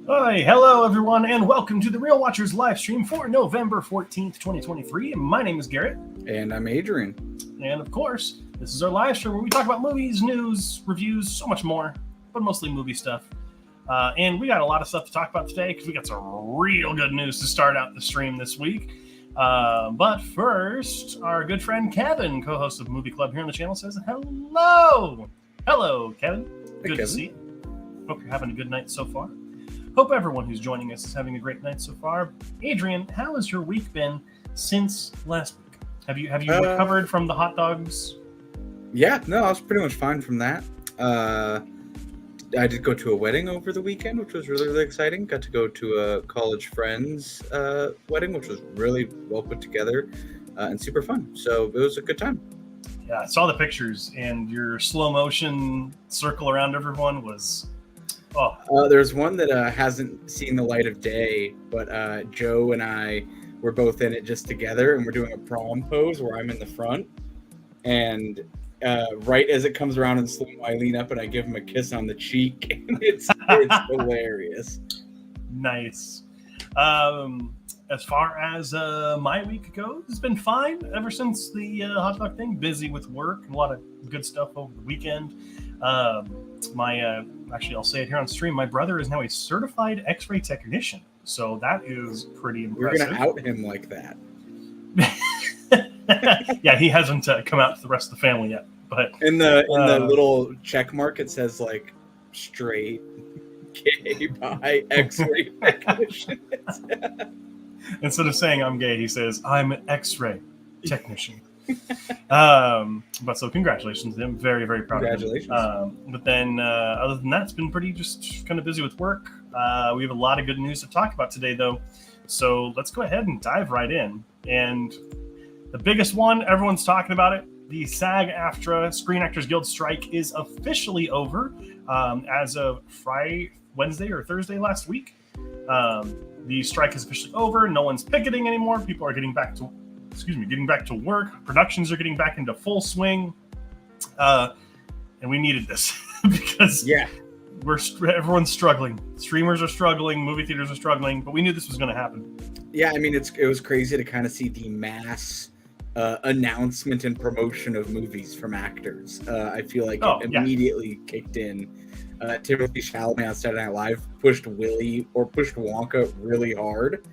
Hi, hello everyone, and welcome to the Real Watchers live stream for November 14th, 2023. My name is Garrett. And I'm Adrian. And of course, this is our live stream where we talk about movies, news, reviews, so much more, but mostly movie stuff. And we got a lot of stuff to talk about today because we got some real good news to start out the stream this week. But first, our good friend Kevin, co-host of Movie Club here on the channel, says hello. Hello, Kevin. Good to see you. Hope you're having a good night so far. Hope everyone who's joining us is having a great night so far. Adrian, how has your week been since last week? Have you recovered from the hot dogs? Yeah, no, I was pretty much fine from that. I did go to a wedding over the weekend, which was really, really exciting. Got to go to a college friend's wedding, which was really well put together and super fun. So it was a good time. Yeah, I saw the pictures, and your slow motion circle around everyone was... There's one that hasn't seen the light of day, but Joe and I were both in it just together, and we're doing a prom pose where I'm in the front. And right as it comes around and slow, I lean up and I give him a kiss on the cheek, and it's hilarious. Nice. As far as my week goes, it's been fine ever since the hot dog thing. Busy with work, a lot of good stuff over the weekend. Actually, I'll say it here on stream. My brother is now a certified X-ray technician, so that is pretty impressive. You're gonna out him like that? Yeah, he hasn't come out to the rest of the family yet. But in the little check mark, it says like straight gay by X-ray technician. Instead of saying I'm gay, he says I'm an X-ray technician. But so congratulations to him. Very, very proud of him. But then other than that, it's been pretty just kind of busy with work. We have a lot of good news to talk about today, though. So let's go ahead and dive right in. And the biggest one, everyone's talking about it. The SAG-AFTRA Screen Actors Guild strike is officially over as of Wednesday or Thursday last week. The strike is officially over. No one's picketing anymore. People are getting back to work. Productions are getting back into full swing. And we needed this because everyone's struggling. Streamers are struggling. Movie theaters are struggling. But we knew this was going to happen. Yeah, I mean, it was crazy to kind of see the mass announcement and promotion of movies from actors. I feel like it immediately kicked in. Timothy Chalamet on Saturday Night Live pushed Wonka really hard.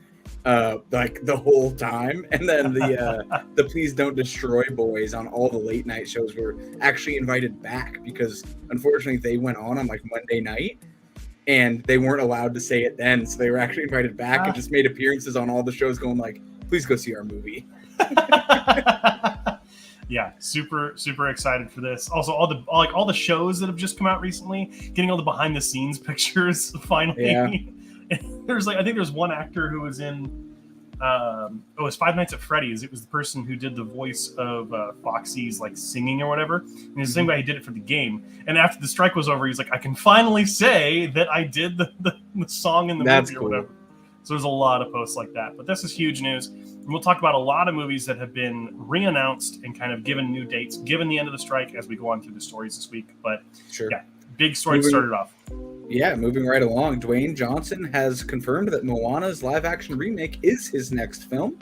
Like the whole time, and then the Please Don't Destroy boys on all the late night shows were actually invited back because unfortunately they went on like Monday night and they weren't allowed to say it then, so they were actually invited back and just made appearances on all the shows going like, please go see our movie. Yeah, super excited for this. Also, all the shows that have just come out recently, getting all the behind the scenes pictures finally. Yeah. I think there's one actor who was in it was Five Nights at Freddy's. It was the person who did the voice of Foxy's like singing or whatever. And it's the same guy who did it for the game. And after the strike was over, he's like, I can finally say that I did the song in the movie or whatever. So there's a lot of posts like that. But this is huge news. And we'll talk about a lot of movies that have been re-announced and kind of given new dates, given the end of the strike as we go on through the stories this week. But yeah, big story started off. Yeah, moving right along. Dwayne Johnson has confirmed that Moana's live-action remake is his next film,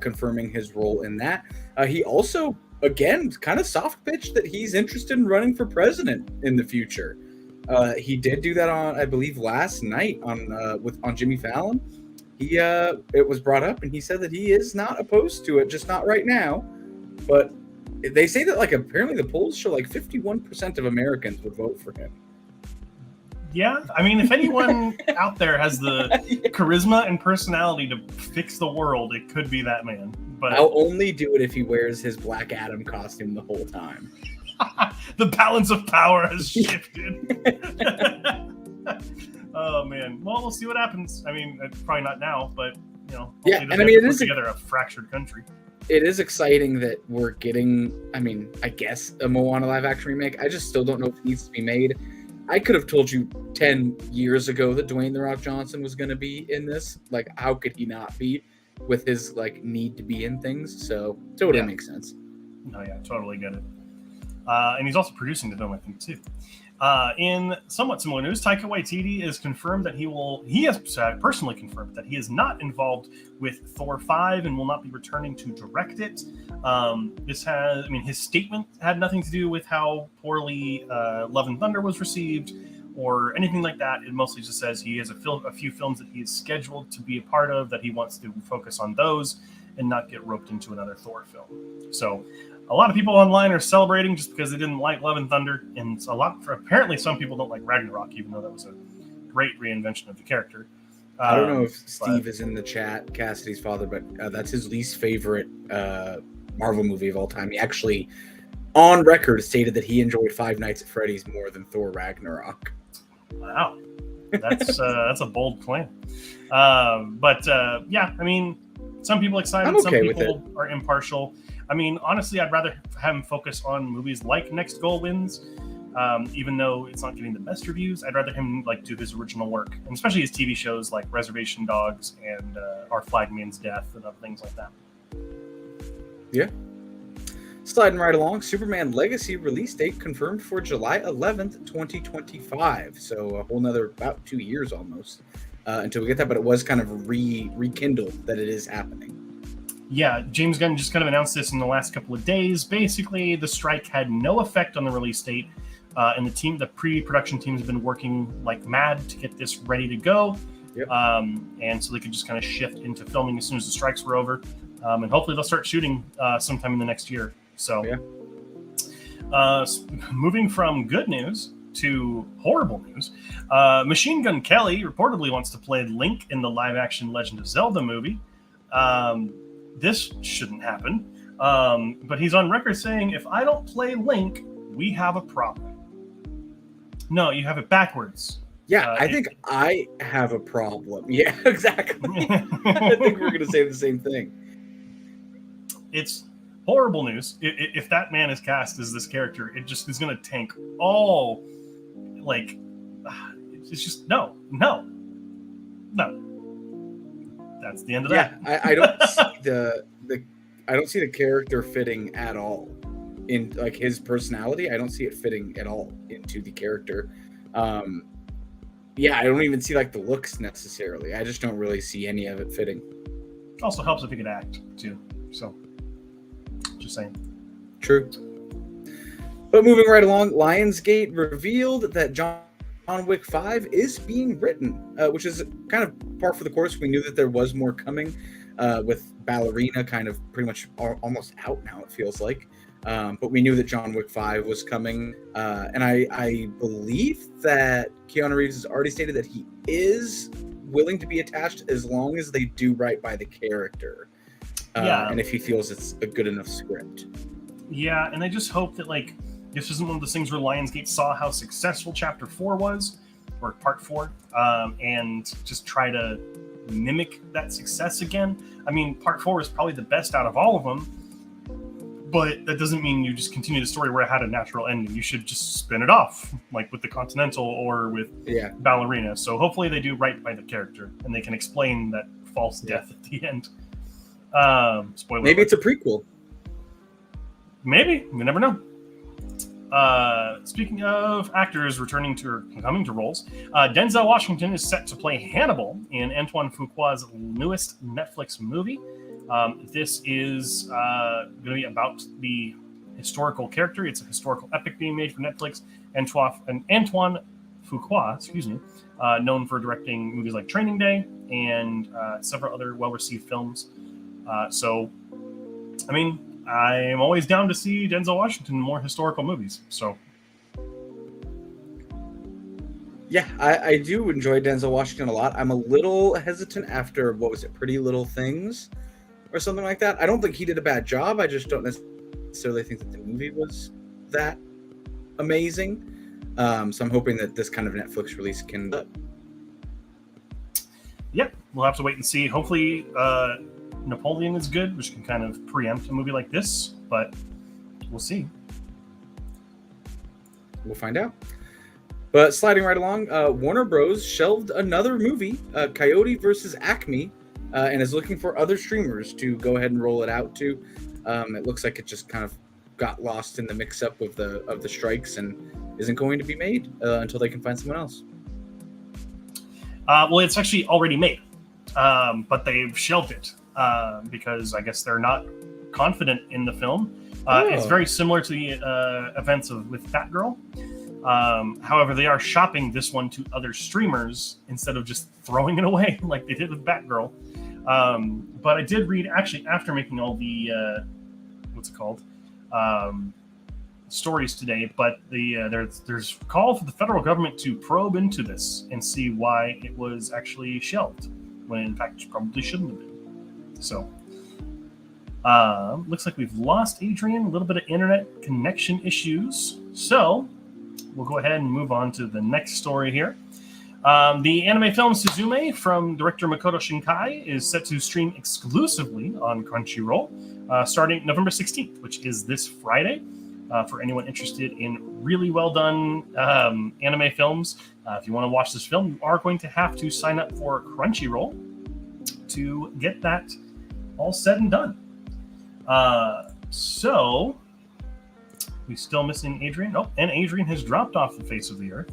confirming his role in that. He also, again, kind of soft-pitched that he's interested in running for president in the future. He did do that on, I believe, last night on Jimmy Fallon. It was brought up, and he said that he is not opposed to it, just not right now. But they say that, like, apparently the polls show like 51% of Americans would vote for him. Yeah, I mean, if anyone out there has the charisma and personality to fix the world, it could be that man. But I'll only do it if he wears his Black Adam costume the whole time. The balance of power has shifted. Oh man. Well, we'll see what happens. I mean, probably not now, but yeah. And I mean, it is together a fractured country. It is exciting that we're getting. I mean, I guess a Moana live action remake. I just still don't know if it needs to be made. I could have told you 10 years ago that Dwayne "The Rock" Johnson was going to be in this. Like, how could he not be with his like need to be in things? So totally makes sense. No, yeah, totally get it. and he's also producing the film, I think, too. In somewhat similar news, Taika Waititi is confirmed that he has personally confirmed that he is not involved with Thor 5 and will not be returning to direct it. His statement had nothing to do with how poorly Love and Thunder was received or anything like that. It mostly just says he has a few films that he is scheduled to be a part of, that he wants to focus on those and not get roped into another Thor film. So a lot of people online are celebrating just because they didn't like Love and Thunder, and apparently some people don't like Ragnarok, even though that was a great reinvention of the character. I don't know if Steve is in the chat, Cassidy's father, but that's his least favorite Marvel movie of all time. He actually, on record, stated that he enjoyed Five Nights at Freddy's more than Thor Ragnarok. Wow, that's a bold claim. Yeah, I mean, some people excited, some people are impartial. I mean, honestly, I'd rather have him focus on movies like Next Goal Wins, even though it's not getting the best reviews. I'd rather him do his original work, and especially his TV shows like Reservation Dogs and Our Flag Means Death and other things like that. Yeah. Sliding right along, Superman Legacy release date confirmed for July 11th, 2025. So a whole nother about 2 years almost until we get that, but it was kind of rekindled that it is happening. Yeah, James Gunn just kind of announced this in the last couple of days. Basically, the strike had no effect on the release date, and the pre-production team has been working like mad to get this ready to go. Yep. And so they could just kind of shift into filming as soon as the strikes were over, and hopefully they'll start shooting sometime in the next year. So, moving from good news to horrible news, Machine Gun Kelly reportedly wants to play Link in the live-action Legend of Zelda movie. This shouldn't happen. But he's on record saying, if I don't play Link, we have a problem. No, you have it backwards. Yeah, I think I have a problem. Yeah, exactly. I think we're going to say the same thing. It's horrible news. If that man is cast as this character, it just is going to tank all, it's just, no. That's the end of that. Yeah, I don't see I don't see the character fitting at all in his personality. I don't see it fitting at all into the character. I don't even see the looks necessarily. I just don't really see any of it fitting. Also helps if he could act too. So, just saying. True. But moving right along, Lionsgate revealed that John Wick 5 is being written, which is kind of par for the course. We knew that there was more coming, with Ballerina kind of pretty much almost out now, it feels like. But we knew that John Wick 5 was coming. And I believe that Keanu Reeves has already stated that he is willing to be attached as long as they do right by the character. And if he feels it's a good enough script. Yeah, and I just hope that this isn't one of those things where Lionsgate saw how successful Chapter 4 was, or Part 4, and just try to mimic that success again. I mean, Part 4 is probably the best out of all of them, but that doesn't mean you just continue the story where it had a natural ending. You should just spin it off, like with the Continental or with Ballerina. So hopefully they do right by the character, and they can explain that false death at the end. Spoiler Maybe it's a prequel. Maybe. We never know. Speaking of actors coming to roles, Denzel Washington is set to play Hannibal in Antoine Fuqua's newest Netflix movie. This is going to be about the historical character. It's a historical epic being made for Netflix. Antoine Fuqua, known for directing movies like Training Day and several other well-received films. I'm always down to see Denzel Washington in more historical movies. So, yeah, I do enjoy Denzel Washington a lot. I'm a little hesitant after, Pretty Little Things or something like that. I don't think he did a bad job. I just don't necessarily think that the movie was that amazing. So I'm hoping that this kind of Netflix release can... Yep, we'll have to wait and see. Hopefully... Napoleon is good, which can kind of preempt a movie like this, but we'll see. We'll find out. But sliding right along, Warner Bros. Shelved another movie, Coyote vs. Acme, and is looking for other streamers to go ahead and roll it out to. It looks like it just kind of got lost in the mix-up of the strikes and isn't going to be made until they can find someone else. Well, it's actually already made, but they've shelved it because I guess they're not confident in the film. It's very similar to the events with Batgirl. However, they are shopping this one to other streamers instead of just throwing it away like they did with Batgirl. But I did read, actually, after making all the stories today, but there's a call for the federal government to probe into this and see why it was actually shelved, when in fact it probably shouldn't have been. So, looks like we've lost Adrian, a little bit of internet connection issues. So, we'll go ahead and move on to the next story here. The anime film Suzume from director Makoto Shinkai is set to stream exclusively on Crunchyroll starting November 16th, which is this Friday. For anyone interested in really well done anime films, if you want to watch this film, you are going to have to sign up for Crunchyroll to get that all said and done. So, we're still missing Adrian. Oh, and Adrian has dropped off the face of the earth.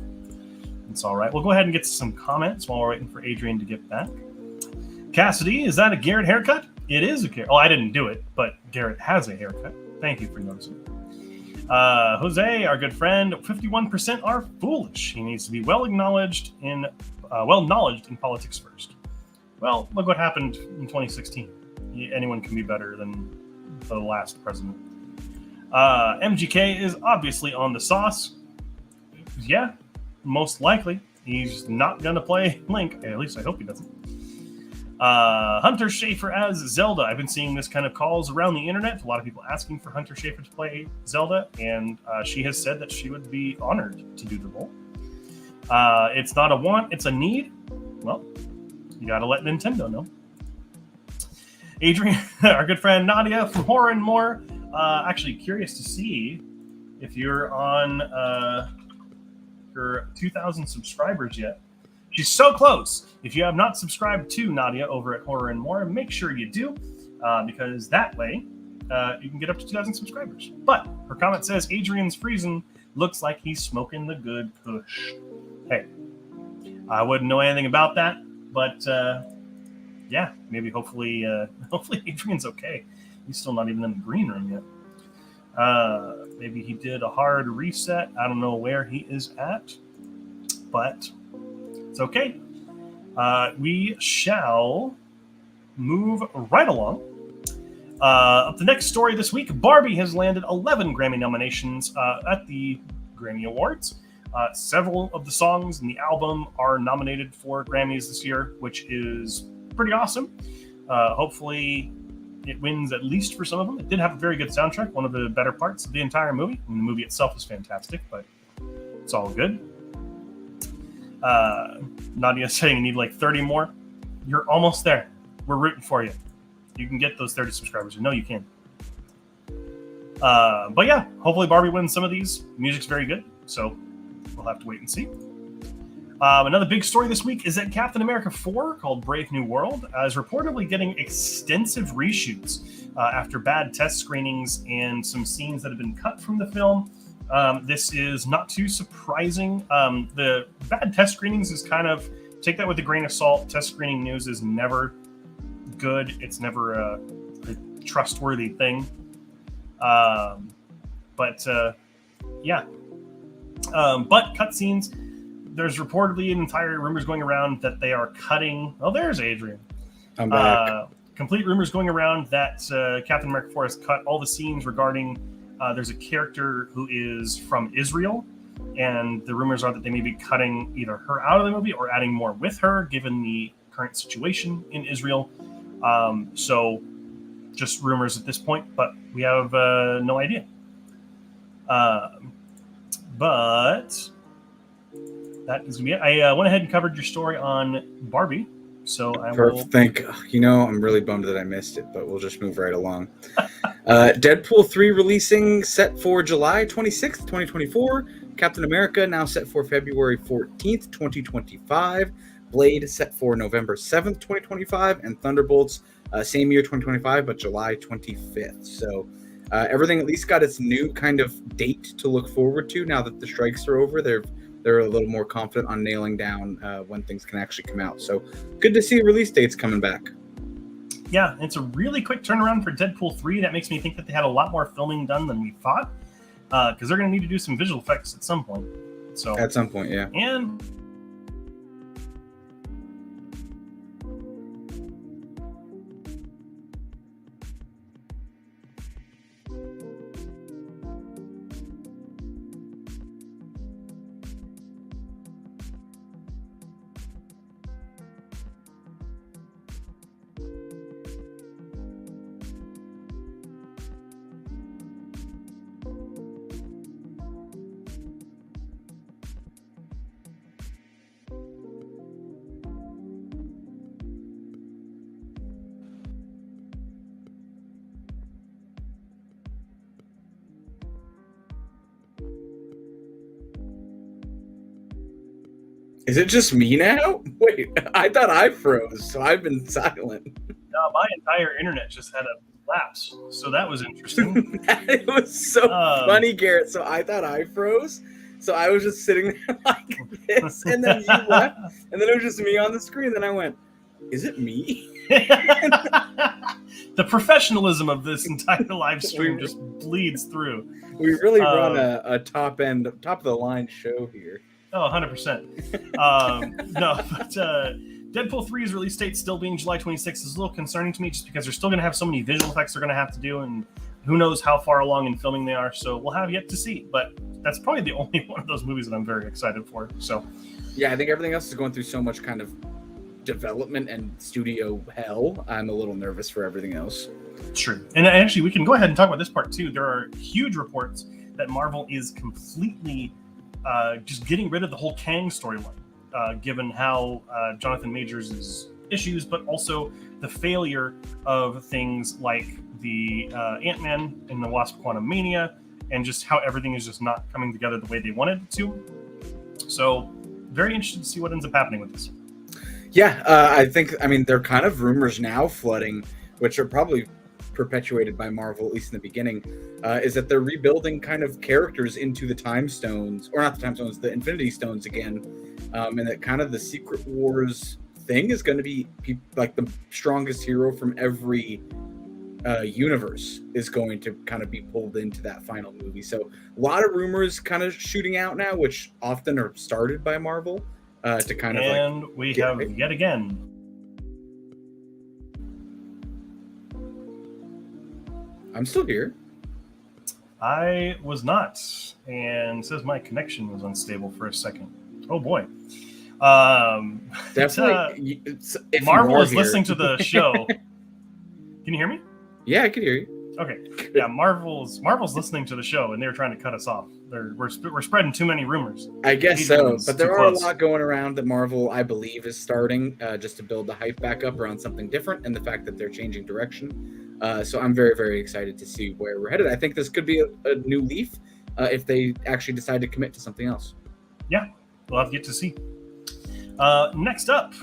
It's all right. We'll go ahead and get to some comments while we're waiting for Adrian to get back. Cassidy, is that a Garrett haircut? It is a Garrett. Oh, I didn't do it, but Garrett has a haircut. Thank you for noticing. Jose, our good friend, 51% are foolish. He needs to be well knowledged in politics first. Well, look what happened in 2016. Anyone can be better than the last president. MGK is obviously on the sauce. Yeah, most likely. He's not going to play Link. At least I hope he doesn't. Hunter Schafer as Zelda. I've been seeing this kind of calls around the internet. A lot of people asking for Hunter Schafer to play Zelda, and she has said that she would be honored to do the role. It's not a want, it's a need. Well, you got to let Nintendo know. Adrian, our good friend Nadia from Horror and More. Actually curious to see if you're on your 2,000 subscribers yet. She's so close. If you have not subscribed to Nadia over at Horror and More, make sure you do, because that way you can get up to 2,000 subscribers. But her comment says, Adrian's freezing. Looks like he's smoking the good kush. Hey, I wouldn't know anything about that, but yeah, maybe hopefully Adrian's okay. He's still not even in the green room yet. Maybe he did a hard reset. I don't know where he is at, but it's okay. We shall move right along. Up the next story this week, Barbie has landed 11 Grammy nominations at the Grammy Awards. Several of the songs in the album are nominated for Grammys this year, which is pretty awesome. Hopefully it wins at least for some of them. It did have a very good soundtrack, one of the better parts of the entire movie. And the movie itself is fantastic, but it's all good. Nadia saying you need like 30 more. You're almost there. We're rooting for you. You can get those 30 subscribers. You know you can. But yeah, hopefully Barbie wins some of these. The music's very good, so we'll have to wait and see. Another big story this week is that Captain America 4, called Brave New World, is reportedly getting extensive reshoots after bad test screenings and some scenes that have been cut from the film. This is not too surprising. The bad test screenings is kind of, take that with a grain of salt. Test screening news is never good. It's never a trustworthy thing. But cutscenes, there's reportedly an entire rumors going around that they are cutting. Oh, there's Adrian. I'm back. Complete rumors going around that Captain America 4 has cut all the scenes regarding there's a character who is from Israel, and the rumors are that they may be cutting either her out of the movie or adding more with her, given the current situation in Israel. So just rumors at this point, but we have no idea. But that is gonna be it. I went ahead and covered your story on Barbie, so I will. I'm really bummed that I missed it, but we'll just move right along. Deadpool 3 releasing set for July 26th, 2024. Captain America now set for February 14th, 2025. Blade set for November 7th, 2025, and Thunderbolts same year, 2025, but July 25th. So everything at least got its new kind of date to look forward to now that the strikes are over. They're a little more confident on nailing down when things can actually come out. So good to see release dates coming back. Yeah, it's a really quick turnaround for Deadpool 3. That makes me think that they had a lot more filming done than we thought, because they're going to need to do some visual effects at some point. So at some point, yeah. And is it just me now? Wait, I thought I froze, so I've been silent. No, my entire internet just had a lapse, so that was interesting. It was so funny, Garrett. So I thought I froze, so I was just sitting there like this, and then you left, and then it was just me on the screen. Then I went, "Is it me?" The professionalism of this entire live stream just bleeds through. We really run a top of the line show here. Oh, 100%. No, but Deadpool 3's release date still being July 26th is a little concerning to me, just because they're still going to have so many visual effects they're going to have to do, and who knows how far along in filming they are. So we'll have yet to see. But that's probably the only one of those movies that I'm very excited for. So, yeah, I think everything else is going through so much kind of development and studio hell. I'm a little nervous for everything else. True. And actually, we can go ahead and talk about this part too. There are huge reports that Marvel is completely just getting rid of the whole Kang storyline, given how Jonathan Majors' issues, but also the failure of things like the Ant-Man and the Wasp Quantumania, and just how everything is just not coming together the way they wanted it to. So, very interested to see what ends up happening with this. Yeah, I mean, they're kind of rumors now flooding, which are probably perpetuated by Marvel, at least in the beginning, is that they're rebuilding kind of characters into the Time Stones, or not the Time Stones, the Infinity Stones again, and that kind of the Secret Wars thing is going to be like the strongest hero from every universe is going to kind of be pulled into that final movie. So a lot of rumors kind of shooting out now, which often are started by Marvel to kind of and we have yet again I'm still here. I was not, and it says my connection was unstable for a second. Oh boy. Definitely. Marvel is listening to the show. Can you hear me? Yeah, I can hear you. Okay. Yeah, Marvel's listening to the show, and they're trying to cut us off. We're spreading too many rumors. I guess so, but there are a lot going around that Marvel, I believe, is starting just to build the hype back up around something different, and the fact that they're changing direction. So I'm very, very excited to see where we're headed. I think this could be a new leaf if they actually decide to commit to something else. Yeah, we'll have to get to see. Next up,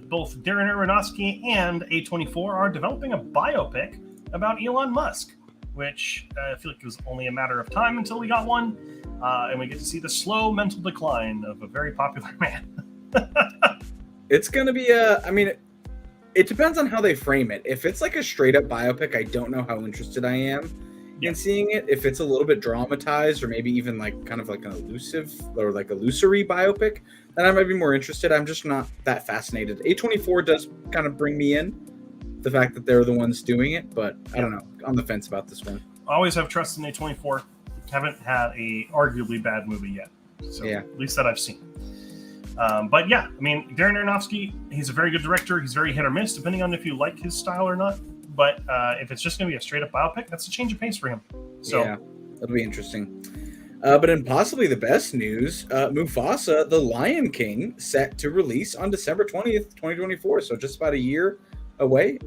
both Darren Aronofsky and A24 are developing a biopic about Elon Musk, which I feel like it was only a matter of time until we got one, and we get to see the slow mental decline of a very popular man. It's going to be it depends on how they frame it. If it's like a straight up biopic, I don't know how interested I am in seeing it. If it's a little bit dramatized, or maybe even like kind of like an elusive or like illusory biopic, then I might be more interested. I'm just not that fascinated. A24 does kind of bring me in, the fact that they're the ones doing it, but I don't know. On the fence about this one. I always have trust in A24. Haven't had a arguably bad movie yet. So yeah. At least that I've seen. But yeah, I mean, Darren Aronofsky, he's a very good director. He's very hit or miss, depending on if you like his style or not. But if it's just going to be a straight up biopic, that's a change of pace for him. So yeah, that'll be interesting. But in possibly the best news, Mufasa, The Lion King, set to release on December 20th, 2024. So just about a year away,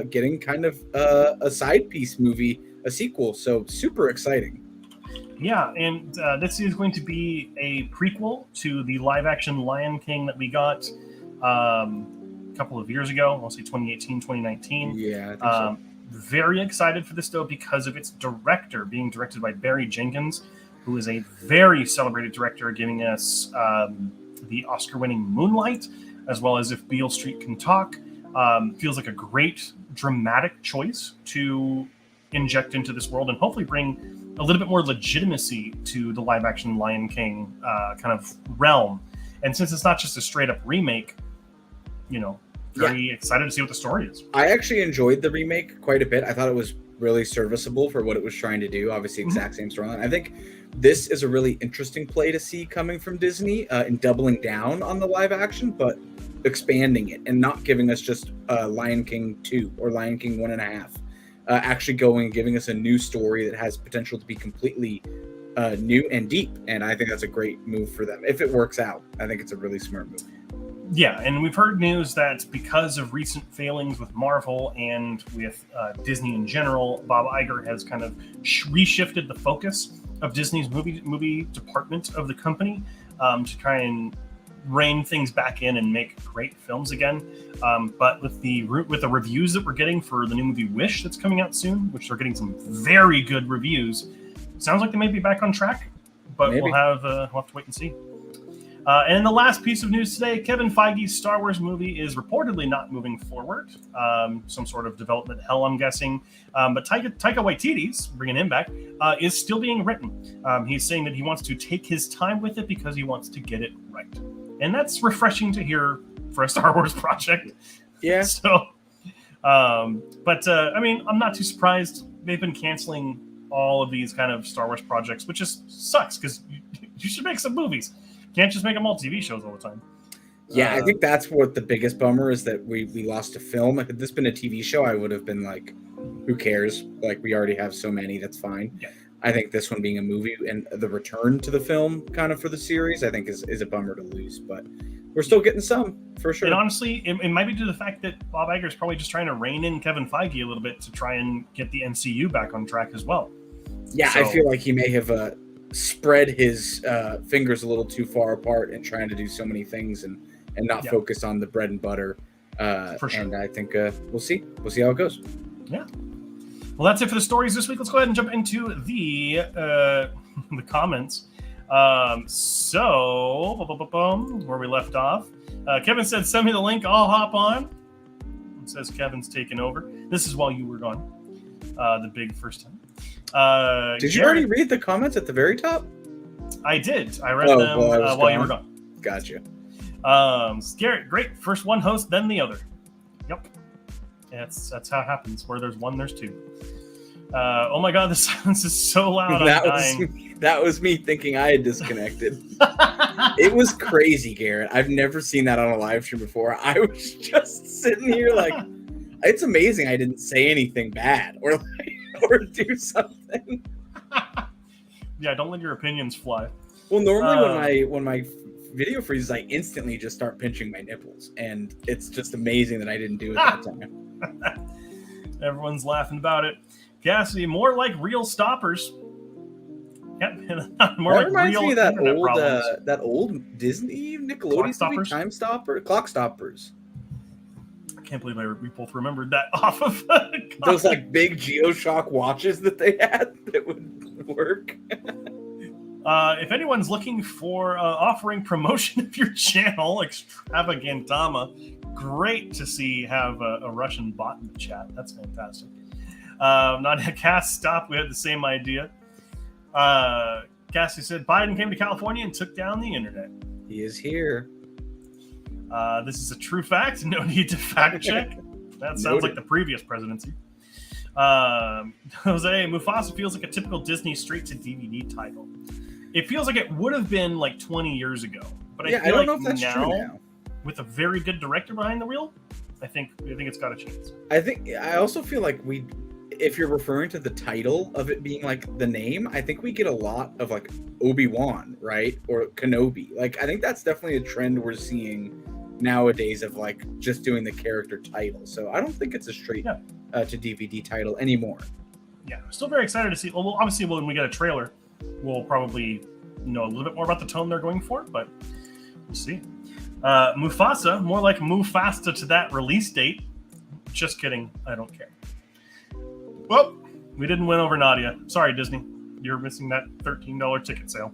getting kind of a side piece movie, a sequel. So super exciting. Yeah, and this is going to be a prequel to the live-action Lion King that we got a couple of years ago. I'll say 2018, 2019. Yeah, I think so. very excited for this, though, because of its director, being directed by Barry Jenkins, who is a very celebrated director, giving us the Oscar-winning Moonlight, as well as If Beale Street Can Talk. Feels like a great dramatic choice to inject into this world and hopefully bring a little bit more legitimacy to the live-action Lion King kind of realm. And since it's not just a straight-up remake, very excited to see what the story is. I actually enjoyed the remake quite a bit. I thought it was really serviceable for what it was trying to do. Obviously, exact same storyline. I think this is a really interesting play to see coming from Disney in doubling down on the live action, but expanding it and not giving us just Lion King 2 or Lion King 1.5. Actually going and giving us a new story that has potential to be completely new and deep. And I think that's a great move for them. If it works out, I think it's a really smart move. Yeah, and we've heard news that because of recent failings with Marvel and with Disney in general, Bob Iger has kind of reshifted the focus of Disney's movie department of the company to try and rein things back in and make great films again. But with the reviews that we're getting for the new movie Wish that's coming out soon, which are getting some very good reviews, sounds like they may be back on track. But we'll have to wait and see. And in the last piece of news today, Kevin Feige's Star Wars movie is reportedly not moving forward. Some sort of development hell, I'm guessing. But Taika Waititi's, bringing him back, is still being written. He's saying that he wants to take his time with it because he wants to get it right. And that's refreshing to hear for a Star Wars project. Yeah. So, I mean, I'm not too surprised. They've been canceling all of these kind of Star Wars projects, which just sucks because you should make some movies. Can't just make them all TV shows all the time. Yeah, I think that's what the biggest bummer is, that we lost a film. If this been a TV show, I would have been like, who cares? Like, we already have so many, that's fine. Yeah. I think this one being a movie and the return to the film kind of for the series, I think is a bummer to lose. But we're still getting some, for sure. And honestly, it might be due to the fact that Bob Iger is probably just trying to rein in Kevin Feige a little bit to try and get the MCU back on track as well. Yeah, so, I feel like he may have spread his fingers a little too far apart and trying to do so many things and not focus on the bread and butter. For sure. And I think we'll see how it goes. Yeah. Well, that's it for the stories this week. Let's go ahead and jump into the comments. Where we left off, Kevin said, "Send me the link. I'll hop on." It says Kevin's taken over. This is while you were gone. The big first time. Did you already read the comments at the very top? I did. I read them while you were gone. Gotcha. Garrett, great. First one host, then the other. Yep. That's how it happens. Where there's one, there's two. Oh my God, the silence is so loud. That was me thinking I had disconnected. It was crazy, Garrett. I've never seen that on a live stream before. I was just sitting here like, it's amazing I didn't say anything bad or do something. Yeah, don't let your opinions fly. Well, normally when my video freezes, I instantly just start pinching my nipples, and it's just amazing that I didn't do it that time. Everyone's laughing about it. Cassidy, more like real stoppers. Yep, more that like reminds real me of that old Disney Nickelodeon movie, Clock Stoppers. I can't believe we both remembered that off of those like big GeoShock watches that they had that would work. If anyone's looking for offering promotion of your channel, Extravagantama, great to see have a Russian bot in the chat. That's fantastic. Not a cast stop. We had the same idea. Cassie said Biden came to California and took down the internet. He is here. This is a true fact. No need to fact check. That sounds like the previous presidency. Jose, Mufasa feels like a typical Disney straight-to-DVD title. It feels like it would have been like 20 years ago. But I don't know if that's true now. With a very good director behind the wheel, I think it's got a chance. I also feel like if you're referring to the title of it being like the name, I think we get a lot of like Obi-Wan, right? Or Kenobi. Like, I think that's definitely a trend we're seeing nowadays of like just doing the character title. So I don't think it's a straight to DVD title anymore. Yeah, I'm still very excited to see. Well, obviously, when we get a trailer, we'll probably know a little bit more about the tone they're going for, but we'll see. Mufasa, more like move faster to that release date. Just kidding. I don't care. Well, we didn't win over Nadia. Sorry, Disney. You're missing that $13 ticket sale.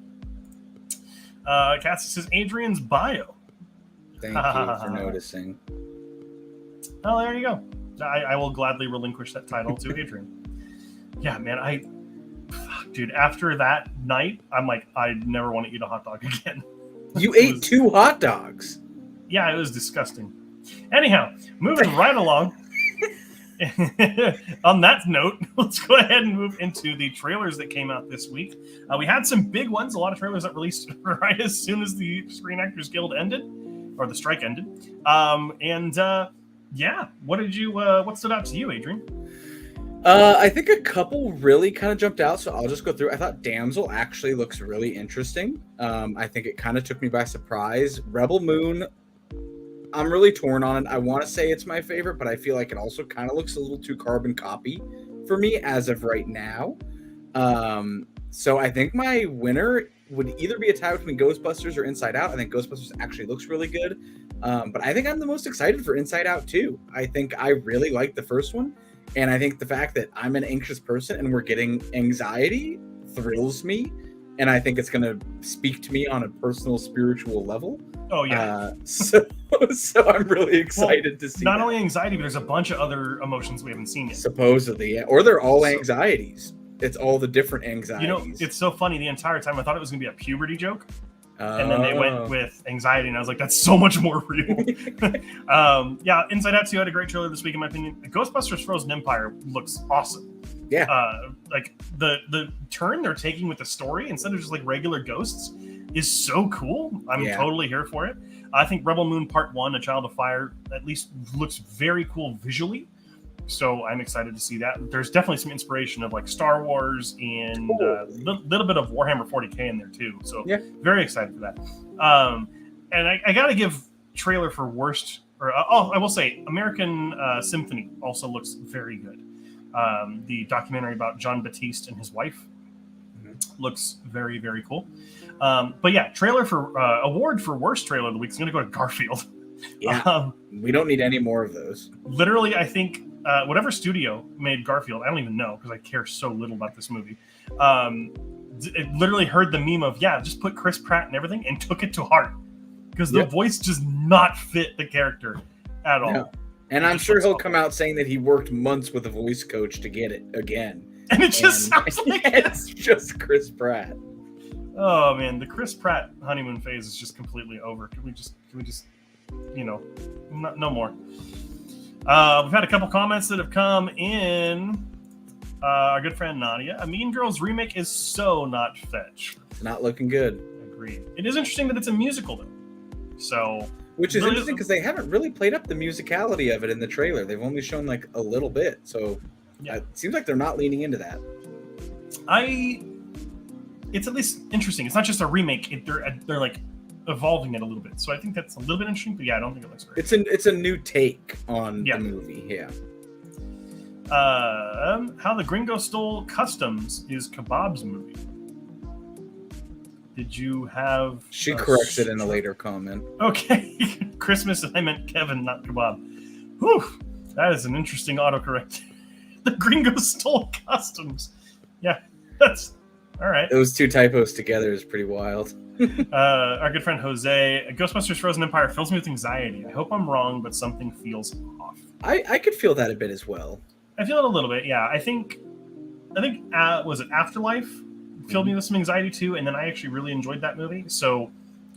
Cassie says Adrian's bio. Thank you for noticing. Oh, there you go. I will gladly relinquish that title to Adrian. Yeah, man, dude, after that night, I'm like, I never want to eat a hot dog again. You ate 2 hot dogs. Yeah, it was disgusting. Anyhow, moving right along. On that note, let's go ahead and move into the trailers that came out this week. We had some big ones, a lot of trailers that released right as soon as the Screen Actors Guild ended, or the strike ended. Yeah, what stood out to you, Adrian? I think a couple really kind of jumped out, so I'll just go through. I thought Damsel actually looks really interesting. I think it kind of took me by surprise. Rebel Moon, I'm really torn on it. I want to say it's my favorite, but I feel like it also kind of looks a little too carbon copy for me as of right now. So I think my winner would either be a tie between Ghostbusters or Inside Out. I think Ghostbusters actually looks really good. But I think I'm the most excited for Inside Out too. I think I really like the first one. And I think the fact that I'm an anxious person and we're getting anxiety thrills me. And I think it's going to speak to me on a personal, spiritual level. Oh, yeah. So I'm really excited to see not only anxiety, but there's a bunch of other emotions we haven't seen yet. Supposedly, yeah. Or they're all anxieties. It's all the different anxieties. You know, it's so funny. The entire time I thought it was going to be a puberty joke. And then they went with anxiety, and I was like, that's so much more real. Yeah, Inside Out 2 had a great trailer this week, in my opinion. Ghostbusters Frozen Empire looks awesome. Yeah. Like, the turn they're taking with the story, instead of just, like, regular ghosts, is so cool. I'm totally here for it. I think Rebel Moon Part 1, A Child of Fire, at least looks very cool visually. So I'm excited to see that. There's definitely some inspiration of like Star Wars and a little bit of Warhammer 40K in there too. So very excited for that. And I got to give trailer for worst, or I will say American Symphony also looks very good. The documentary about John Batiste and his wife looks very, very cool. But yeah, trailer for award for worst trailer of the week is going to go to Garfield. Yeah, we don't need any more of those. Literally, I think whatever studio made Garfield, I don't even know because I care so little about this movie. It literally heard the meme of, just put Chris Pratt and everything and took it to heart because the voice does not fit the character at all. No. And I'm sure he'll come out saying that he worked months with a voice coach to get it again. And it just sounds like it's just Chris Pratt. Oh man, the Chris Pratt honeymoon phase is just completely over. Can we just no more. We've had a couple comments that have come in. Our good friend Nadia, a Mean Girls remake is so not fetch. It's not looking good. Agreed. It is interesting that it's a musical though. So, which is interesting because they haven't really played up the musicality of it in the trailer. They've only shown like a little bit. So it seems like they're not leaning into that. It's at least interesting. It's not just a remake. They're like evolving it a little bit. So I think that's a little bit interesting, but I don't think it looks great. It's a new take on the movie. Yeah. How the Gringo Stole Customs is Kebab's movie. Did you have... She corrects it in a later comment. Okay. Christmas, and I meant Kevin, not Kebab. Whew. That is an interesting autocorrect. The Gringo Stole Customs. Yeah, that's... All right. Those two typos together is pretty wild. Our good friend Jose, Ghostbusters Frozen Empire fills me with anxiety. I hope I'm wrong, but something feels off. I could feel that a bit as well. I feel it a little bit, yeah. I think was it Afterlife filled me with some anxiety too, and then I actually really enjoyed that movie. So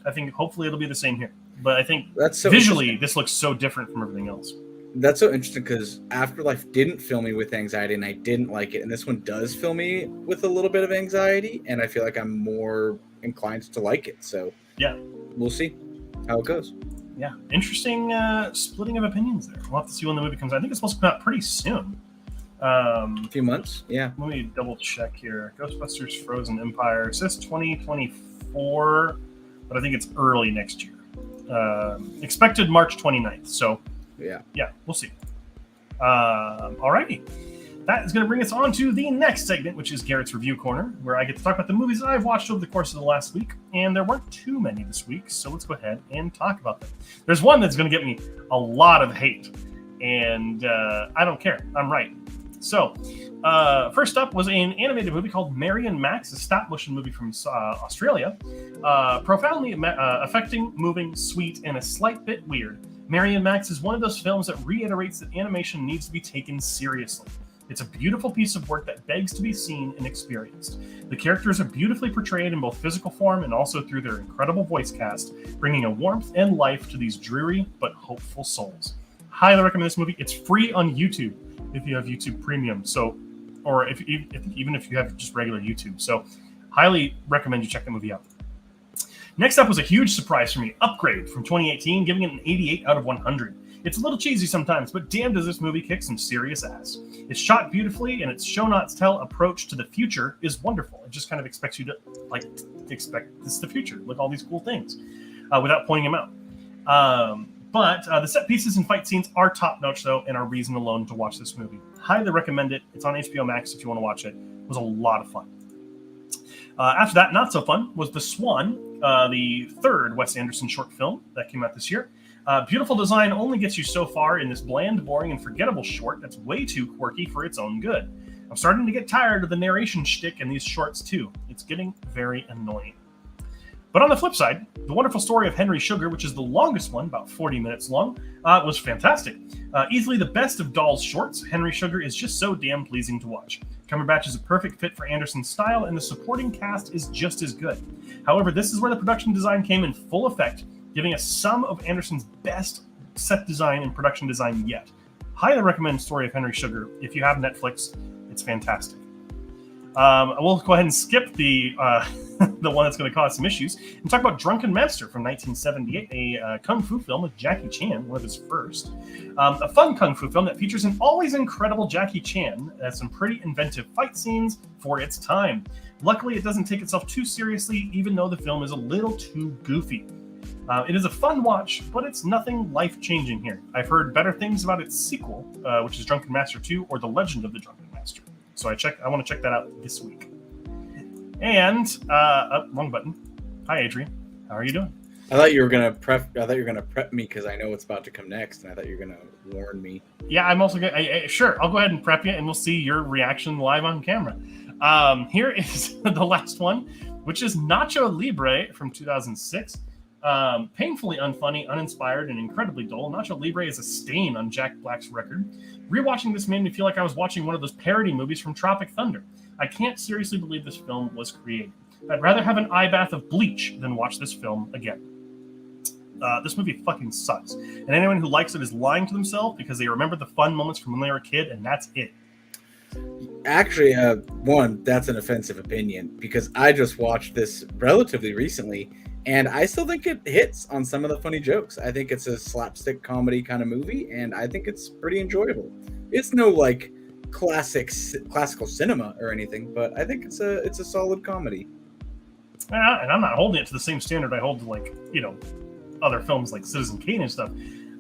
I think hopefully it'll be the same here. But I think visually this looks so different from everything else. That's so interesting because Afterlife didn't fill me with anxiety and I didn't like it. And this one does fill me with a little bit of anxiety. And I feel like I'm more inclined to like it. So yeah, we'll see how it goes. Yeah. Interesting splitting of opinions there. We'll have to see when the movie comes out. I think it's supposed to come out pretty soon. A few months. Yeah. Let me double check here. Ghostbusters Frozen Empire. It says 2024, but I think it's early next year. Expected March 29th. So yeah, we'll see. Alrighty. That is going to bring us on to the next segment, which is Garrett's Review Corner, where I get to talk about the movies that I've watched over the course of the last week, and there weren't too many this week, so let's go ahead and talk about them. There's one that's going to get me a lot of hate, and I don't care. I'm right. So, first up was an animated movie called Mary and Max, a stop-motion movie from Australia. Profoundly affecting, moving, sweet, and a slight bit weird. Mary and Max is one of those films that reiterates that animation needs to be taken seriously. It's a beautiful piece of work that begs to be seen and experienced. The characters are beautifully portrayed in both physical form and also through their incredible voice cast, bringing a warmth and life to these dreary but hopeful souls. Highly recommend this movie. It's free on YouTube if you have YouTube Premium, or even if you have just regular YouTube. So, highly recommend you check the movie out. Next up was a huge surprise for me, Upgrade from 2018, giving it an 88 out of 100. It's a little cheesy sometimes, but damn does this movie kick some serious ass. It's shot beautifully, and its show-not-tell approach to the future is wonderful. It just kind of expects you to, expect this is the future. Look at all these cool things, without pointing them out. But the set pieces and fight scenes are top-notch, though, and are reason alone to watch this movie. Highly recommend it. It's on HBO Max if you want to watch it. It was a lot of fun. After that, not so fun, was The Swan, the third Wes Anderson short film that came out this year. Beautiful design only gets you so far in this bland, boring, and forgettable short that's way too quirky for its own good. I'm starting to get tired of the narration shtick in these shorts, too. It's getting very annoying. But on the flip side, The Wonderful Story of Henry Sugar, which is the longest one, about 40 minutes long, was fantastic. Easily the best of Dahl's shorts, Henry Sugar is just so damn pleasing to watch. Cumberbatch is a perfect fit for Anderson's style, and the supporting cast is just as good. However, this is where the production design came in full effect, giving us some of Anderson's best set design and production design yet. Highly recommend Story of Henry Sugar. If you have Netflix, it's fantastic. We'll go ahead and skip the the one that's going to cause some issues and talk about Drunken Master from 1978, a kung fu film with Jackie Chan, one of his first. A fun kung fu film that features an always incredible Jackie Chan and some pretty inventive fight scenes for its time. Luckily, it doesn't take itself too seriously, even though the film is a little too goofy. It is a fun watch, but it's nothing life-changing here. I've heard better things about its sequel, which is Drunken Master 2, or The Legend of the Drunken Master. So I want to check that out this week. And wrong button. Hi, Adrian. How are you doing? I thought you were gonna prep me because I know what's about to come next, and I thought you were gonna warn me. Yeah, I'm also gonna. Sure, I'll go ahead and prep you, and we'll see your reaction live on camera. Here is the last one, which is Nacho Libre from 2006. Painfully unfunny, uninspired, and incredibly dull, Nacho Libre is a stain on Jack Black's record. Rewatching this made me feel like I was watching one of those parody movies from Tropic Thunder. I can't seriously believe this film was created. I'd rather have an eye bath of bleach than watch this film again. This movie fucking sucks. And anyone who likes it is lying to themselves because they remember the fun moments from when they were a kid, and that's it. Actually, one, that's an offensive opinion because I just watched this relatively recently, and I still think it hits on some of the funny jokes. I think it's a slapstick comedy kind of movie, and I think it's pretty enjoyable. It's no like classical cinema or anything, but I think it's a solid comedy. And I'm not holding it to the same standard I hold to, like, you know, other films like Citizen Kane and stuff.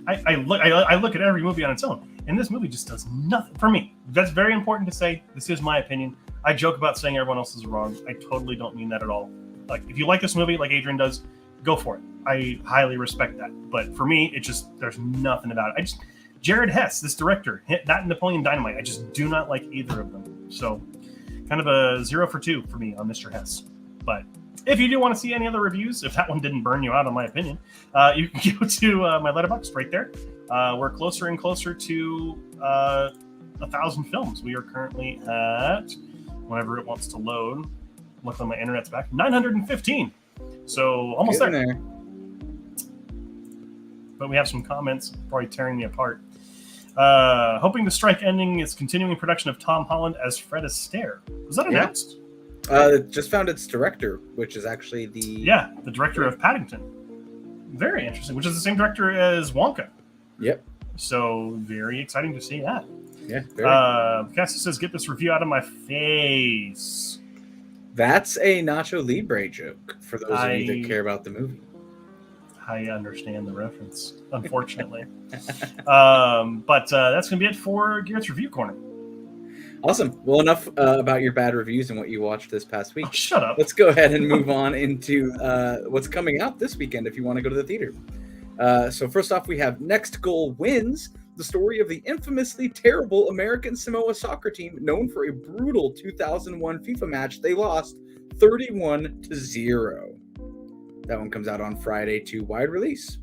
I look at every movie on its own, and this movie just does nothing for me. That's very important to say. This is my opinion. I joke about saying everyone else is wrong. I totally don't mean that at all. Like, if you like this movie like Adrian does, go for it. I highly respect that. But for me, it just, there's nothing about it. Jared Hess, this director, that and Napoleon Dynamite, I just do not like either of them. So kind of a 0 for 2 for me on Mr. Hess. But if you do want to see any other reviews, if that one didn't burn you out, in my opinion, you can go to my Letterboxd right there. We're closer and closer to 1,000 films. We are currently at, whenever it wants to load, look on my internet's back, 915. So almost there. But we have some comments probably tearing me apart. Hoping the strike ending is continuing production of Tom Holland as Fred Astaire. Was that announced? Just found its director, which is actually the director of Paddington. Very interesting, which is the same director as Wonka. Yep. So very exciting to see that. Yeah. Cassie says, "Get this review out of my face." That's a Nacho Libre joke for those of you that care about the movie. I understand the reference, unfortunately. But that's going to be it for Garrett's Review Corner. Awesome. Well, enough about your bad reviews and what you watched this past week. Oh, shut up. Let's go ahead and move on into what's coming out this weekend if you want to go to the theater. So first off, we have Next Goal Wins, the story of the infamously terrible American Samoa soccer team known for a brutal 2001 FIFA match they lost 31-0. That one comes out on Friday to wide release.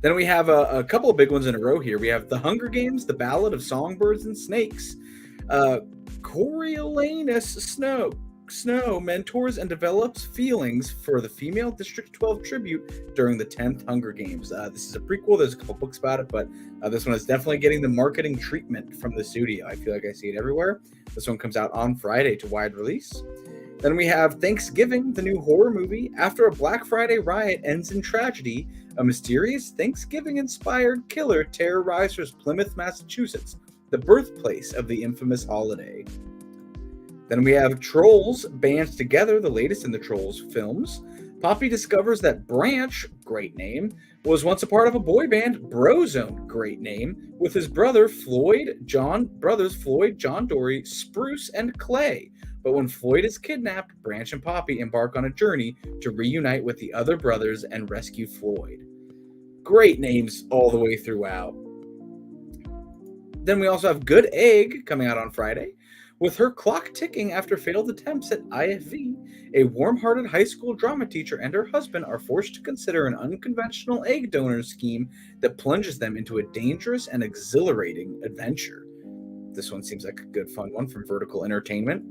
Then we have a couple of big ones in a row here. We have The Hunger Games, The Ballad of Songbirds and Snakes. Coriolanus Snow mentors and develops feelings for the female District 12 tribute during the 10th Hunger Games. This is a prequel. There's a couple books about it, but this one is definitely getting the marketing treatment from the studio. I feel like I see it everywhere. This one comes out on Friday to wide release. Then we have Thanksgiving, the new horror movie. After a Black Friday riot ends in tragedy, a mysterious Thanksgiving-inspired killer terrorizes Plymouth, Massachusetts, the birthplace of the infamous holiday. Then we have Trolls Band Together, the latest in the Trolls films. Poppy discovers that Branch, great name, was once a part of a boy band, Brozone, great name, with his brothers Floyd, John Dory, Spruce, and Clay. But when Floyd is kidnapped, Branch and Poppy embark on a journey to reunite with the other brothers and rescue Floyd. Great names all the way throughout. Then we also have Good Egg coming out on Friday. With her clock ticking after failed attempts at IFV, a warm-hearted high school drama teacher and her husband are forced to consider an unconventional egg donor scheme that plunges them into a dangerous and exhilarating adventure. This one seems like a good fun one from Vertical Entertainment.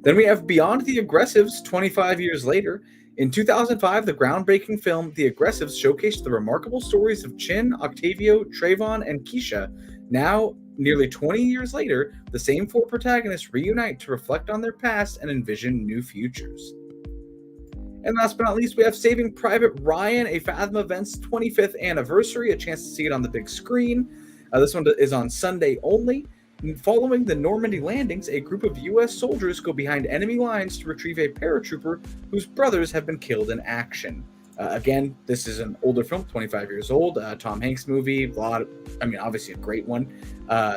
Then we have Beyond the Aggressives 25 years later. In 2005, the groundbreaking film The Aggressives showcased the remarkable stories of Chin, Octavio, Trayvon, and Keisha. Now, nearly 20 years later, the same four protagonists reunite to reflect on their past and envision new futures. And last but not least, we have Saving Private Ryan, a Fathom Events 25th anniversary, a chance to see it on the big screen. This one is on Sunday only. Following the Normandy landings, a group of U.S. soldiers go behind enemy lines to retrieve a paratrooper whose brothers have been killed in action. Again, this is an older film, 25 years old. Tom Hanks movie, obviously a great one.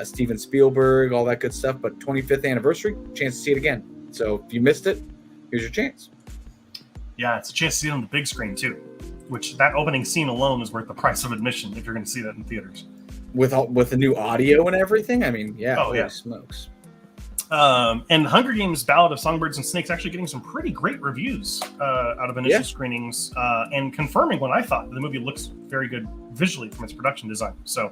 Steven Spielberg, all that good stuff. But 25th anniversary, chance to see it again. So if you missed it, here's your chance. Yeah, it's a chance to see it on the big screen too. Which that opening scene alone is worth the price of admission if you're going to see that in theaters. With the new audio and everything, holy smokes. And Hunger Games Ballad of Songbirds and Snakes actually getting some pretty great reviews out of initial screenings and confirming what I thought. The movie looks very good visually from its production design. So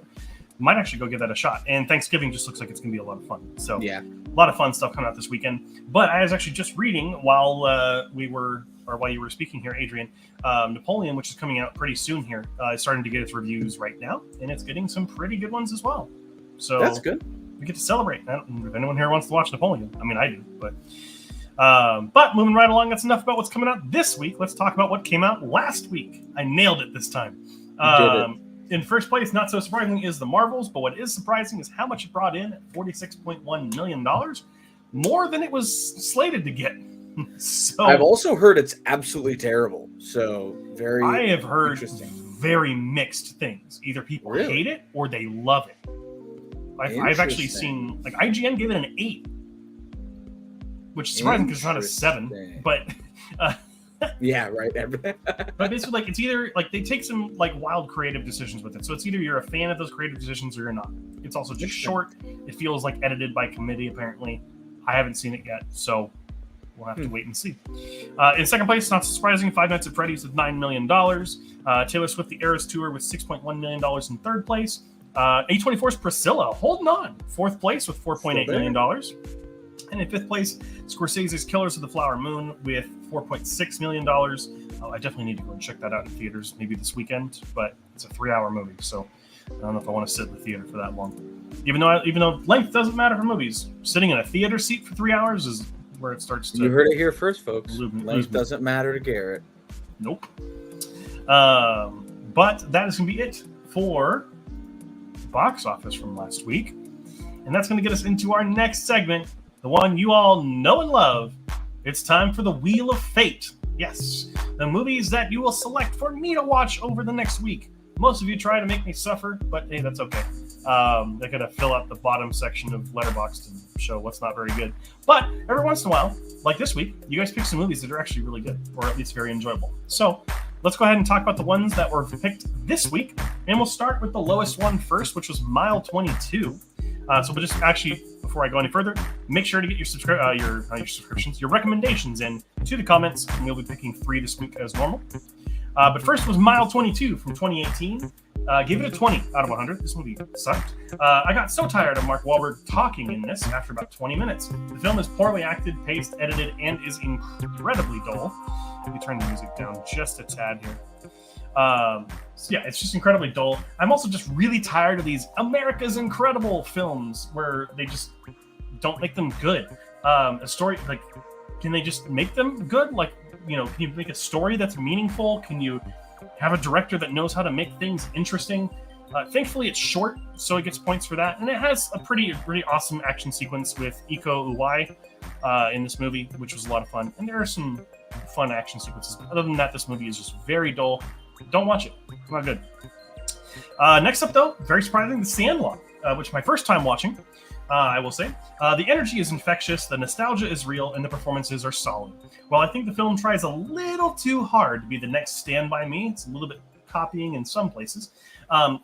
might actually go give that a shot. And Thanksgiving just looks like it's going to be a lot of fun. So a lot of fun stuff coming out this weekend. But I was actually just reading while you were speaking here, Adrian, Napoleon, which is coming out pretty soon here, is starting to get its reviews right now. And it's getting some pretty good ones as well. So that's good. We get to celebrate. I don't know if anyone here wants to watch Napoleon. I mean, I do, but moving right along, that's enough about what's coming out this week. Let's talk about what came out last week. I nailed it this time. In first place, not so surprisingly, is The Marvels, but what is surprising is how much it brought in at $46.1 million, more than it was slated to get. So I've also heard it's absolutely terrible. So I have heard very mixed things. Either people hate it or they love it. I've actually seen, IGN gave it an 8, which is surprising because it's not a 7. But yeah, right. But basically, it's either they take some wild creative decisions with it. So it's either you're a fan of those creative decisions or you're not. It's also just short. It feels edited by committee. Apparently, I haven't seen it yet, so we'll have to wait and see. In second place, not surprising, Five Nights at Freddy's with $9 million. Taylor Swift: The Eras Tour with $6.1 million in third place. A24's Priscilla holding on, fourth place with $4.8 million. And in fifth place, Scorsese's Killers of the Flower Moon with $4.6 million. I definitely need to go and check that out in theaters maybe this weekend, but it's a 3-hour movie, so I don't know if I want to sit in the theater for that long. Even though length doesn't matter for movies, sitting in a theater seat for 3 hours is where it starts to... You heard it here first, folks. Length doesn't matter to Garrett. Nope. But that is going to be it for box office from last week. And that's going to get us into our next segment, the one you all know and love. It's time for the Wheel of Fate. Yes, the movies that you will select for me to watch over the next week. Most of you try to make me suffer, but hey, that's okay. They're going to fill out the bottom section of Letterboxd and show what's not very good. But every once in a while, like this week, you guys pick some movies that are actually really good, or at least very enjoyable. So let's go ahead and talk about the ones that were picked this week. And we'll start with the lowest one first, which was Mile 22. So we'll just actually, before I go any further, make sure to get your subscriptions, your recommendations in to the comments, and we'll be picking 3 this week as normal. But first was Mile 22 from 2018. Gave it a 20 out of 100. This movie sucked. I got so tired of Mark Wahlberg talking in this after about 20 minutes. The film is poorly acted, paced, edited, and is incredibly dull. Let me turn the music down just a tad here. So yeah, it's just incredibly dull. I'm also just really tired of these America's Incredible films where they just don't make them good. A story, like, can they just make them good? Like, you know, can you make a story that's meaningful? Can you have a director that knows how to make things interesting? Thankfully, it's short, so it gets points for that. And it has a pretty awesome action sequence with Iko Uwais in this movie, which was a lot of fun. And there are some fun action sequences. But other than that, this movie is just very dull. Don't watch it. It's not good. Next up, though, very surprising, The Sandlot, which my first time watching, I will say. The energy is infectious, the nostalgia is real, and the performances are solid. While I think the film tries a little too hard to be the next Stand By Me, it's a little bit copying in some places,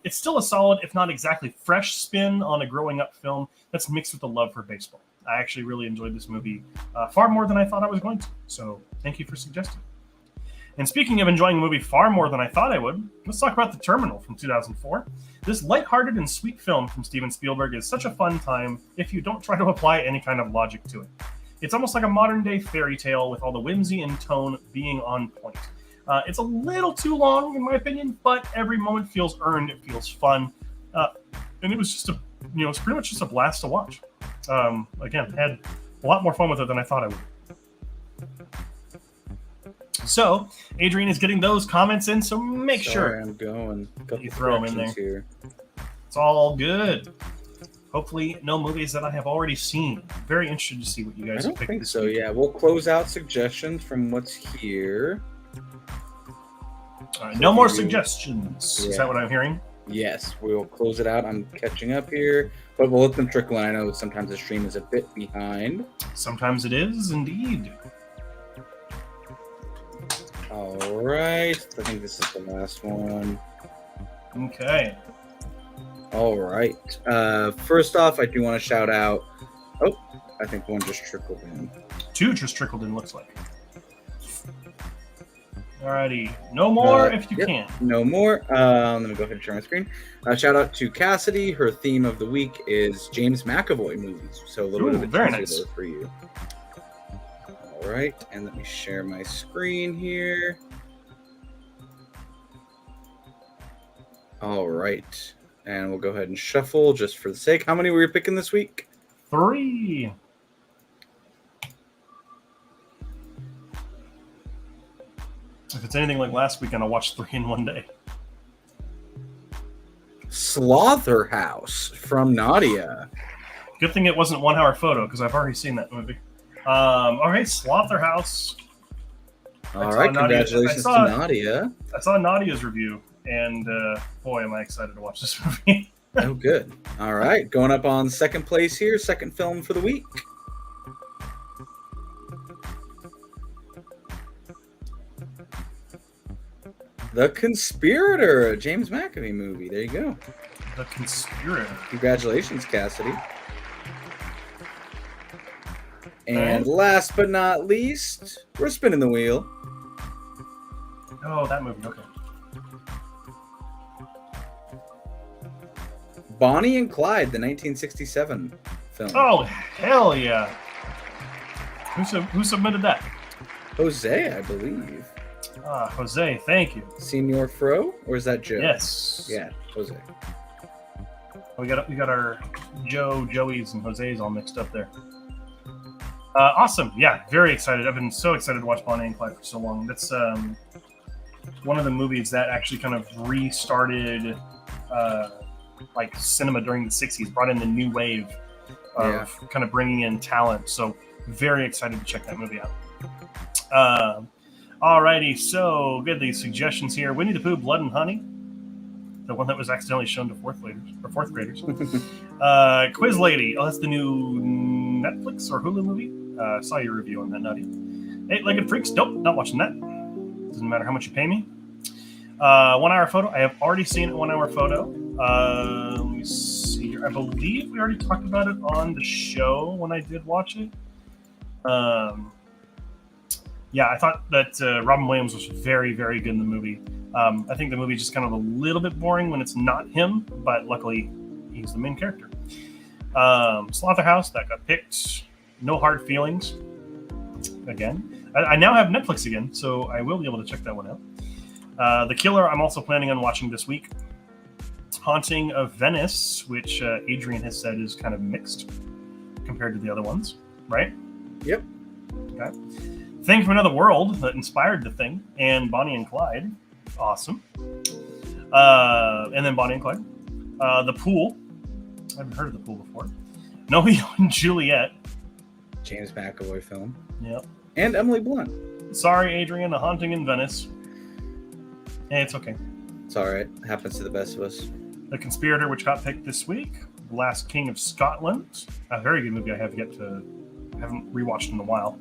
it's still a solid, if not exactly fresh spin on a growing up film that's mixed with a love for baseball. I actually really enjoyed this movie far more than I thought I was going to, so thank you for suggesting. And speaking of enjoying a movie far more than I thought I would, let's talk about The Terminal from 2004. This lighthearted and sweet film from Steven Spielberg is such a fun time if you don't try to apply any kind of logic to it. It's almost like a modern-day fairy tale with all the whimsy and tone being on point. It's a little too long, in my opinion, but every moment feels earned. It feels fun. And it was just it's pretty much just a blast to watch. Again, had a lot more fun with it than I thought I would. So, Adrian is getting those comments in, so make sure I'm going. You throw them in there. Here. It's all good. Hopefully, no movies that I have already seen. Very interested to see what you guys have picked. I don't think so, yeah. We'll close out suggestions from what's here. All right, no more suggestions. Yeah. Is that what I'm hearing? Yes, we'll close it out. I'm catching up here, but we'll let them trickle in. I know sometimes the stream is a bit behind. Sometimes it is, indeed. All right. I think this is the last one. Okay. All right. First off, I do want to shout out. Oh, I think one just trickled in. 2 just trickled in, looks like. Alrighty. No more if you can. No more. Let me go ahead and share my screen. Shout out to Cassidy. Her theme of the week is James McAvoy movies. So a little bit of a very nice for you. All right. And let me share my screen here. All right. And we'll go ahead and shuffle just for the sake. How many were you picking this week? 3. If it's anything like last weekend, I'll watch 3 in one day. Slaughterhouse from Nadia. Good thing it wasn't 1 Hour Photo, because I've already seen that movie. All right, Slaughterhouse. All right, congratulations to Nadia. I saw Nadia's review, and boy, am I excited to watch this movie. Oh, good. All right, going up on second place here, second film for the week. The Conspirator, a James McAvoy movie. There you go. The Conspirator. Congratulations, Cassidy. And last but not least, we're spinning the wheel. Oh, that movie. Okay. Bonnie and Clyde, the 1967 film. Oh, hell yeah. Who submitted that? Jose, I believe. Jose, thank you. Senior Fro, or is that Joe? Yes. Yeah, Jose. We got our Joeys, and Jose's all mixed up there. Awesome. Yeah, very excited. I've been so excited to watch Bonnie and Clyde for so long. That's one of the movies that actually kind of restarted like cinema during the 60s, brought in the new wave of kind of bringing in talent. So very excited to check that movie out. Alrighty, so good. These suggestions here: Winnie the Pooh, Blood and Honey, the one that was accidentally shown to fourth graders. Quiz Lady. Oh, that's the new Netflix or Hulu movie. Saw your review on that, Nutty. Eight-Legged Freaks. Nope, not watching that. Doesn't matter how much you pay me. 1 Hour Photo. I have already seen 1 Hour Photo. Let me see here. I believe we already talked about it on the show when I did watch it. Yeah, I thought that Robin Williams was very, very good in the movie. I think the movie is just kind of a little bit boring when it's not him, but luckily he's the main character. Slaughterhouse, that got picked. No Hard Feelings. Again. I now have Netflix again, so I will be able to check that one out. The Killer, I'm also planning on watching this week. Haunting of Venice, which Adrian has said is kind of mixed compared to the other ones, right? Yep. Okay. Thing from Another World, that inspired the Thing, and Bonnie and Clyde. Awesome. And then Bonnie and Clyde. The Pool. I haven't heard of The Pool before. Romeo and Juliet. James McAvoy film. Yep. And Emily Blunt. Sorry, Adrian, The Haunting in Venice. Hey, it's okay. It's all right. It happens to the best of us. The Conspirator, which got picked this week. The Last King of Scotland. A very good movie I haven't rewatched in a while.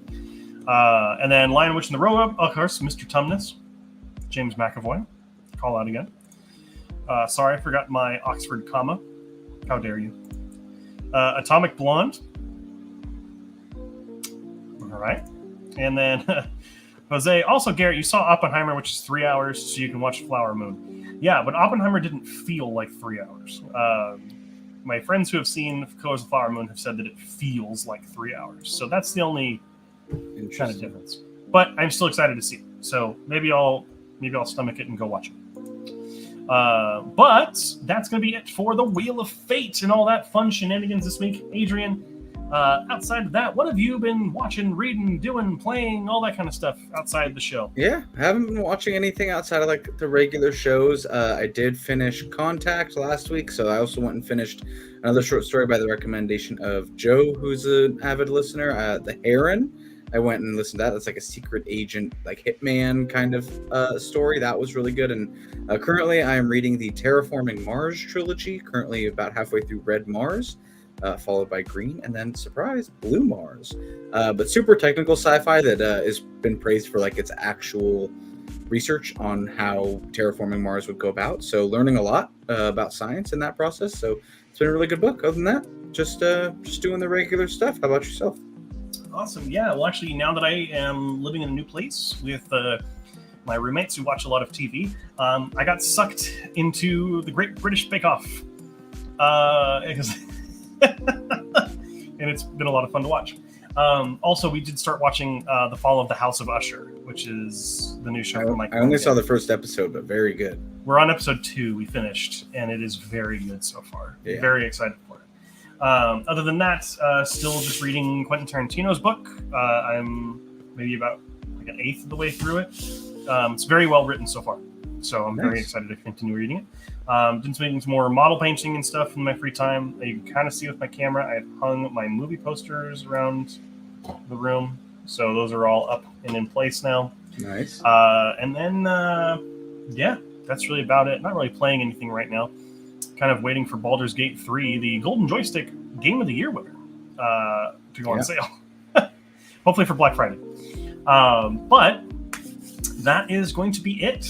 And then Lion, Witch, and the Robe, of course, Mr. Tumnus. James McAvoy. Call out again. Sorry, I forgot my Oxford comma. How dare you. Atomic Blonde. All right. And then Jose. Also, Garrett, you saw Oppenheimer, which is 3 hours, so you can watch Flower Moon. Yeah, but Oppenheimer didn't feel like 3 hours. My friends who have seen Colors of Flower Moon have said that it feels like 3 hours. So that's the only kind of difference. But I'm still excited to see it. So maybe I'll stomach it and go watch it. But that's going to be it for the Wheel of Fate and all that fun shenanigans this week. Adrian, outside of that, what have you been watching, reading, doing, playing, all that kind of stuff outside the show? Yeah, I haven't been watching anything outside of like the regular shows. I did finish Contact last week, so I also went and finished another short story by the recommendation of Joe, who's an avid listener, The Heron. I went and listened to that. That's like a secret agent, like hitman kind of story. That was really good. And currently I am reading the Terraforming Mars trilogy, currently about halfway through Red Mars, followed by Green, and then, surprise, Blue Mars. But super technical sci-fi that has been praised for like its actual research on how terraforming Mars would go about. So learning a lot about science in that process. So it's been a really good book. Other than that, just doing the regular stuff. How about yourself? Awesome. Yeah, well, actually, now that I am living in a new place with my roommates who watch a lot of TV, I got sucked into the Great British Bake Off. And it's been a lot of fun to watch. Also, we did start watching The Fall of the House of Usher, which is the new show from Mike. I only saw the first episode, but very good. We're on episode 2. We finished, and it is very good so far. Yeah. Very excited for it. Other than that, still just reading Quentin Tarantino's book. I'm maybe about like an eighth of the way through it. It's very well written so far, so I'm very excited to continue reading it. Been doing some more model painting and stuff in my free time. You can kind of see with my camera, I've hung my movie posters around the room, so those are all up and in place now. Nice. And then, yeah, that's really about it. Not really playing anything right now. Kind of waiting for Baldur's Gate 3, the Golden Joystick Game of the Year winner, to go on sale. Hopefully for Black Friday. But that is going to be it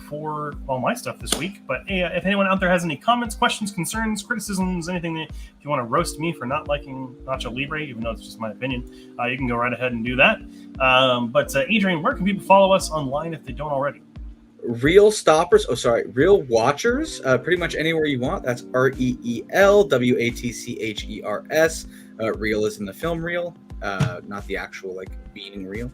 for all my stuff this week. But hey, if anyone out there has any comments, questions, concerns, criticisms, anything that if you want to roast me for not liking Nacho Libre, even though it's just my opinion, you can go right ahead and do that. But Adrian, where can people follow us online if they don't already? Real Watchers, pretty much anywhere you want. That's REELWATCHERS. Real is in the film reel, not the actual like being real.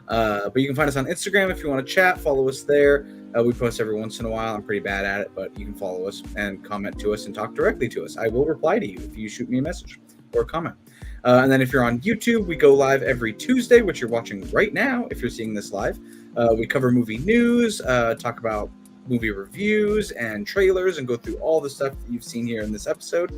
But you can find us on Instagram if you want to chat. Follow us there. We post every once in a while. I'm pretty bad at it, but you can follow us and comment to us and talk directly to us. I will reply to you if you shoot me a message or a comment. And then if you're on YouTube, we go live every Tuesday, which you're watching right now if you're seeing this live. We cover movie news, talk about movie reviews and trailers, and go through all the stuff that you've seen here in this episode.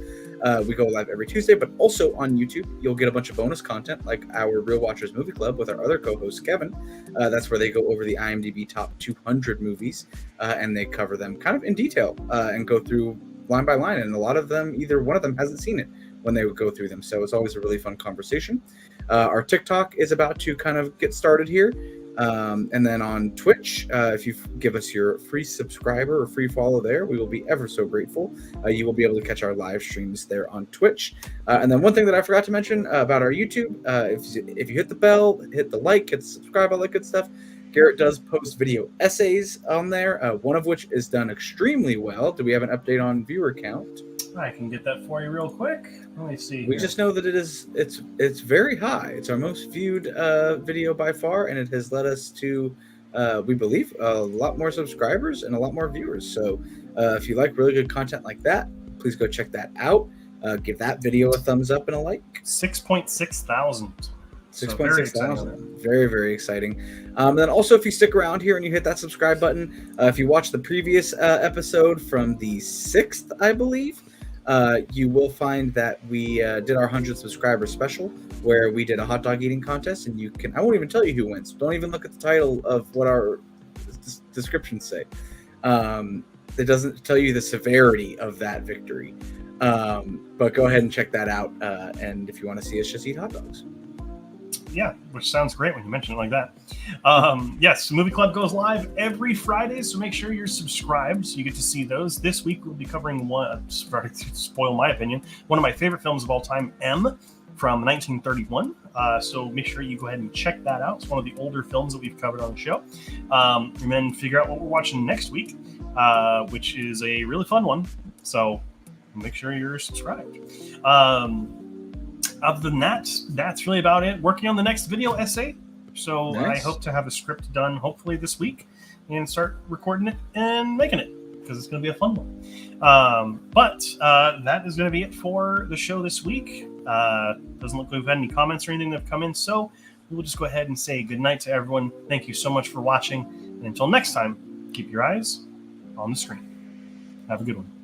We go live every Tuesday, but also on YouTube, you'll get a bunch of bonus content like our Real Watchers Movie Club with our other co-host, Kevin. That's where they go over the IMDb top 200 movies, and they cover them kind of in detail and go through line by line. And a lot of them, either one of them hasn't seen it when they would go through them. So it's always a really fun conversation. Our TikTok is about to kind of get started here. And then on Twitch, if you give us your free subscriber or free follow there, we will be ever so grateful. You will be able to catch our live streams there on Twitch. And then one thing that I forgot to mention about our YouTube, if you hit the bell, hit the like, hit the subscribe, all that good stuff, Garrett does post video essays on there, one of which is done extremely well. Do we have an update on viewer count? I can get that for you real quick. Let me see. We just know that it's very high. It's our most viewed video by far, and it has led us to, we believe, a lot more subscribers and a lot more viewers. So if you like really good content like that, please go check that out. Give that video a thumbs up and a like. 6.6 thousand. 6.6 thousand. Very, very exciting. Then also, if you stick around here and you hit that subscribe button, if you watch the previous episode from the 6th, I believe, you will find that we did our 100 subscriber special where we did a hot dog eating contest, and I won't even tell you who wins. Don't even look at the title of what our descriptions say. It doesn't tell you the severity of that victory. But go ahead and check that out. And if you want to see us just eat hot dogs. Yeah, which sounds great when you mention it like that. Yes, Movie Club goes live every Friday, so make sure you're subscribed so you get to see those. This week we'll be covering sorry to spoil my opinion, one of my favorite films of all time, M, from 1931. So make sure you go ahead and check that out. It's one of the older films that we've covered on the show. And then figure out what we're watching next week, which is a really fun one. So make sure you're subscribed. Other than that, that's really about it. Working on the next video essay. So nice. I hope to have a script done hopefully this week and start recording it and making it because it's going to be a fun one. But that is going to be it for the show this week. Doesn't look like we've had any comments or anything that have come in. So we'll just go ahead and say goodnight to everyone. Thank you so much for watching. And until next time, keep your eyes on the screen. Have a good one.